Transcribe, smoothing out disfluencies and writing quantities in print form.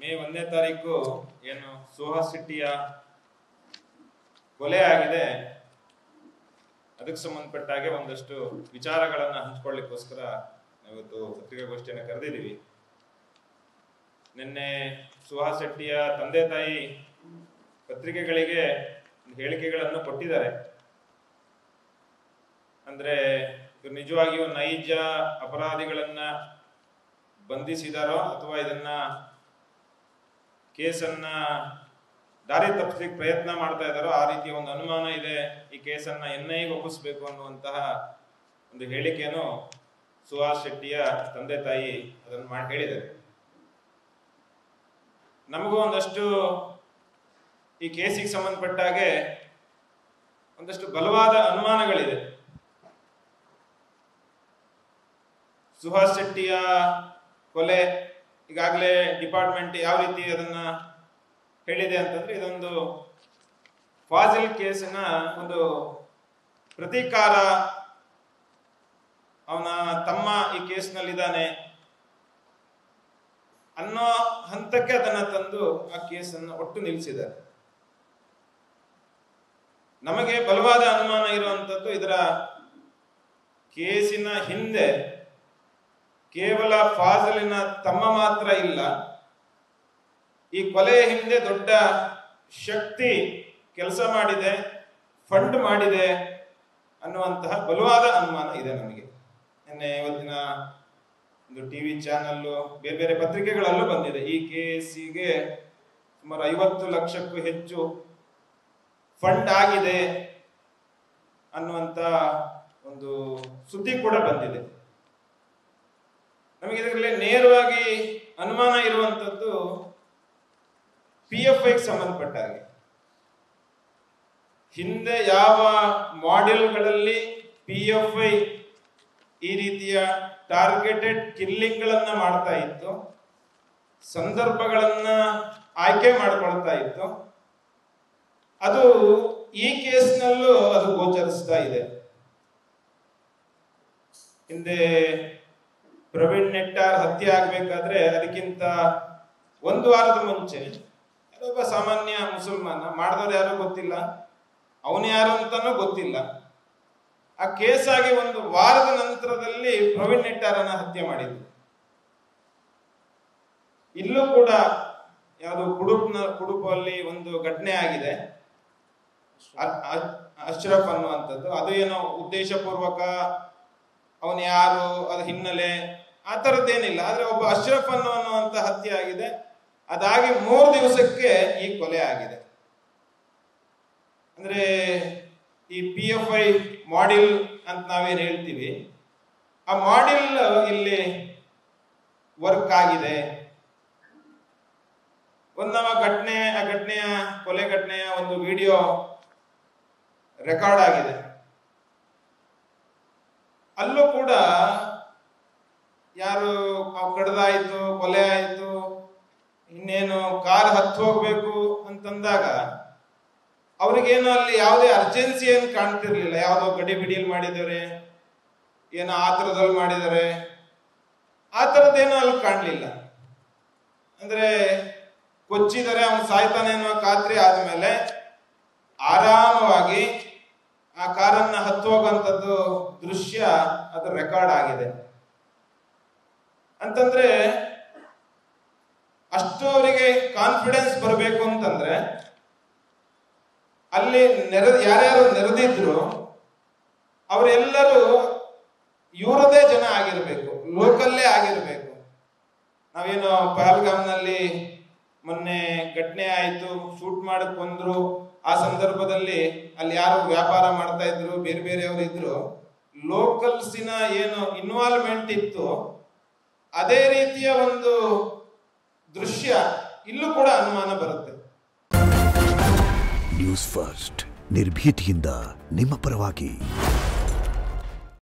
ಮೇ 1ನೇ ತಾರೀಕು ಏನು ಸುಹಾಸ್ ಶೆಟ್ಟಿಯ ಕೊಲೆ ಆಗಿದೆ, ಅದಕ್ಕೆ ಸಂಬಂಧಪಟ್ಟ ಹಾಗೆ ಒಂದಷ್ಟು ವಿಚಾರಗಳನ್ನು ಹಂಚಿಕೊಳ್ಳಿಕ್ಕೋಸ್ಕರ ಇವತ್ತು ಪತ್ರಿಕಾಗೋಷ್ಠಿಯನ್ನು ಕರೆದಿದ್ದೀವಿ. ನಿನ್ನೆ ಸುಹಾಸ್ ಶೆಟ್ಟಿಯ ತಂದೆ ತಾಯಿ ಪತ್ರಿಕೆಗಳಿಗೆ ಹೇಳಿಕೆಗಳನ್ನು ಕೊಟ್ಟಿದ್ದಾರೆ. ಅಂದ್ರೆ ಇವರು ನಿಜವಾಗಿಯೂ ನೈಜ ಅಪರಾಧಿಗಳನ್ನ ಬಂಧಿಸಿದಾರೋ ಅಥವಾ ಇದನ್ನ ಕೇಸನ್ನ ದಾರಿ ತಪ್ಪಿಸಲಿಕ್ಕೆ ಪ್ರಯತ್ನ ಮಾಡ್ತಾ ಇದ್ದಾರೋ ಆ ರೀತಿಯ ಒಂದು ಅನುಮಾನ ಇದೆ. ಈ ಕೇಸನ್ನ ಎನ್ಐಗೆ ಒಪ್ಪಿಸಬೇಕು ಅನ್ನುವಂತಹ ಒಂದು ಹೇಳಿಕೆಯನ್ನು ಸುಹಾಸ್ ಶೆಟ್ಟಿಯ ತಂದೆ ತಾಯಿ ಅದನ್ನು ಮಾಡಿ ಹೇಳಿದ್ದಾರೆ. ನಮಗೂ ಒಂದಷ್ಟು ಈ ಕೇಸಿಗೆ ಸಂಬಂಧಪಟ್ಟ ಹಾಗೆ ಒಂದಷ್ಟು ಬಲವಾದ ಅನುಮಾನಗಳಿದೆ. ಸುಹಾಸ್ ಶೆಟ್ಟಿಯ ಕೊಲೆ ಈಗಾಗಲೇ ಡಿಪಾರ್ಟ್ಮೆಂಟ್ ಯಾವ ರೀತಿ ಅದನ್ನ ಹೇಳಿದೆ ಅಂತಂದ್ರೆ, ಇದೊಂದು ಫಾಜಿಲ್ ಕೇಸಿನ ಒಂದು ಪ್ರತೀಕಾರ. ಅವನ ತಮ್ಮ ಈ ಕೇಸ್ನಲ್ಲಿದ್ದಾನೆ ಅನ್ನೋ ಹಂತಕ್ಕೆ ಅದನ್ನ ತಂದು ಆ ಕೇಸನ್ನು ಒಟ್ಟು ನಿಲ್ಲಿಸಿದ್ದಾರೆ. ನಮಗೆ ಬಲವಾದ ಅನುಮಾನ ಇರುವಂತದ್ದು ಇದರ ಕೇಸಿನ ಹಿಂದೆ ಕೇವಲ ಫಾಜಲಿನ ತಮ್ಮ ಮಾತ್ರ ಇಲ್ಲ, ಈ ಕೊಲೆಯ ಹಿಂದೆ ದೊಡ್ಡ ಶಕ್ತಿ ಕೆಲಸ ಮಾಡಿದೆ, ಫಂಡ್ ಮಾಡಿದೆ ಅನ್ನುವಂತಹ ಬಲವಾದ ಅನುಮಾನ ಇದೆ ನಮಗೆ. ನಿನ್ನೆ ಇವತ್ತಿನ ಒಂದು ಟಿವಿ ಚಾನಲ್ಲು ಬೇರೆ ಬೇರೆ ಪತ್ರಿಕೆಗಳಲ್ಲೂ ಬಂದಿದೆ. ಈ ಕೇಸಿಗೆ ಸುಮಾರು 50 ಲಕ್ಷಕ್ಕೂ ಹೆಚ್ಚು ಫಂಡ್ ಆಗಿದೆ ಅನ್ನುವಂತ ಒಂದು ಸುದ್ದಿ ಕೂಡ ಬಂದಿದೆ. ನಮಗೆ ಇದರಲ್ಲಿ ನೇರವಾಗಿ ಅನುಮಾನ ಇರುವಂತದ್ದು PFI ಸಂಬಂಧಪಟ್ಟ ಹಾಗೆ. ಹಿಂದೆ ಯಾವ ಮಾಡೆಲ್ಗಳಲ್ಲಿ PFI ಈ ರೀತಿಯ ಟಾರ್ಗೆಟೆಡ್ ಕಿಲ್ಲಿಂಗ್ ಗಳನ್ನ ಮಾಡ್ತಾ ಇತ್ತು, ಸಂದರ್ಭಗಳನ್ನ ಆಯ್ಕೆ ಮಾಡಿಕೊಳ್ತಾ ಇತ್ತು, ಅದು ಈ ಕೇಸ್ನಲ್ಲೂ ಅದು ಗೋಚರಿಸ್ತಾ ಇದೆ. ಹಿಂದೆ ಪ್ರವೀಣ್ ನೆಟ್ಟಾರ್ ಹತ್ಯೆ ಆಗ್ಬೇಕಾದ್ರೆ ಅದಕ್ಕಿಂತ 1 ವಾರದ ಮುಂಚೆ ಒಬ್ಬ ಸಾಮಾನ್ಯ ಮುಸಲ್ಮಾನ, ಮಾಡಿದವರು ಯಾರು ಗೊತ್ತಿಲ್ಲ, ಅವನು ಯಾರು ಅಂತಾನೂ ಗೊತ್ತಿಲ್ಲ, ಆ ಕೇಸ್ ಆಗಿ 1 ವಾರದ ನಂತರದಲ್ಲಿ ಪ್ರವೀಣ್ ನೆಟ್ಟಾರನ್ನ ಹತ್ಯೆ ಮಾಡಿದ್ರು. ಇಲ್ಲೂ ಕೂಡ ಯಾವುದು ಕುಡುಪಲ್ಲಿ ಒಂದು ಘಟನೆ ಆಗಿದೆ, ಅಶ್ರಫ್ ಅನ್ನುವಂಥದ್ದು. ಅದು ಏನೋ ಉದ್ದೇಶಪೂರ್ವಕ, ಅವನು ಯಾರು, ಅದ ಹಿನ್ನೆಲೆ ಆ ಥರದ್ದೇನಿಲ್ಲ. ಆದ್ರೆ ಒಬ್ಬ ಅಶ್ರಫ್ ಅನ್ನುವಂತ ಹತ್ಯೆ ಆಗಿದೆ. ಅದಾಗಿ 3 ದಿವಸಕ್ಕೆ ಈ ಕೊಲೆ ಆಗಿದೆ. ಅಂದ್ರೆ ಈ PFI ಮಾಡೆಲ್ ಅಂತ ನಾವೇನ್ ಹೇಳ್ತೀವಿ, ಆ ಮಾಡೆಲ್ ಇಲ್ಲಿ ವರ್ಕ್ ಆಗಿದೆ. ಆ ಘಟನೆಯ ಕೊಲೆ ಘಟನೆಯ ಒಂದು ವಿಡಿಯೋ ರೆಕಾರ್ಡ್ ಆಗಿದೆ. ಅಲ್ಲೂ ಕೂಡ ಯಾರು ಕಡ್ದಾಯ್ತು, ಕೊಲೆ ಆಯ್ತು, ಇನ್ನೇನು ಕಾರ್ ಹತ್ತು ಹೋಗ್ಬೇಕು ಅಂತಂದಾಗ ಅವ್ರಿಗೇನು ಅಲ್ಲಿ ಯಾವುದೇ ಅರ್ಜೆನ್ಸಿ ಏನು ಕಾಣ್ತಿರ್ಲಿಲ್ಲ. ಯಾವುದೋ ಗಡಿ ಬಿಡಿಯಲ್ಲಿ ಮಾಡಿದ್ದಾರೆ, ಏನೋ ಆತರದಲ್ಲಿ ಮಾಡಿದ್ದಾರೆ, ಆ ಥರದ್ದೇನೋ ಅಲ್ಲಿ ಕಾಣಲಿಲ್ಲ. ಅಂದ್ರೆ ಕೊಚ್ಚಿದರೆ ಅವನು ಸಾಯ್ತಾನೆ ಅನ್ನೋ ಖಾತ್ರಿ ಆದ್ಮೇಲೆ ಆರಾಮವಾಗಿ ಆ ಕಾರನ್ನ ಹತ್ತು ಹೋಗುವಂಥದ್ದು ದೃಶ್ಯ ಅದು ರೆಕಾರ್ಡ್ ಆಗಿದೆ. ಅಂತಂದ್ರೆ ಅಷ್ಟು ಅವರಿಗೆ ಕಾನ್ಫಿಡೆನ್ಸ್ ಬರಬೇಕು ಅಂತಂದ್ರೆ ಅಲ್ಲಿ ಯಾರ್ಯಾರು ನೆರೆದಿದ್ರು ಅವರೆಲ್ಲರೂ ಇವರದೇ ಜನ ಆಗಿರ್ಬೇಕು, ಲೋಕಲ್ಲೇ ಆಗಿರ್ಬೇಕು. ನಾವೇನು ಪಹಲ್ಗಾಮ್ನಲ್ಲಿ ಮೊನ್ನೆ ಘಟನೆ ಆಯ್ತು, ಶೂಟ್ ಮಾಡಕ್ ಬಂದ್ರು, ಆ ಸಂದರ್ಭದಲ್ಲಿ ಅಲ್ಲಿ ಯಾರು ವ್ಯಾಪಾರ ಮಾಡ್ತಾ ಇದ್ರು, ಬೇರೆ ಬೇರೆಯವರು ಇದ್ರು, ಲೋಕಲ್ಸಿನ ಏನು ಇನ್ವಾಲ್ವ್ಮೆಂಟ್ ಇತ್ತು, ಅದೇ ರೀತಿಯ ಒಂದು ದೃಶ್ಯ ಇಲ್ಲೂ ಕೂಡ ಅನುಮಾನ ಬರುತ್ತೆ. ನ್ಯೂಸ್ ಫಸ್ಟ್ ನಿರ್ಭೀತಿಯಿಂದ ನಿಮ್ಮ ಪರವಾಗಿ.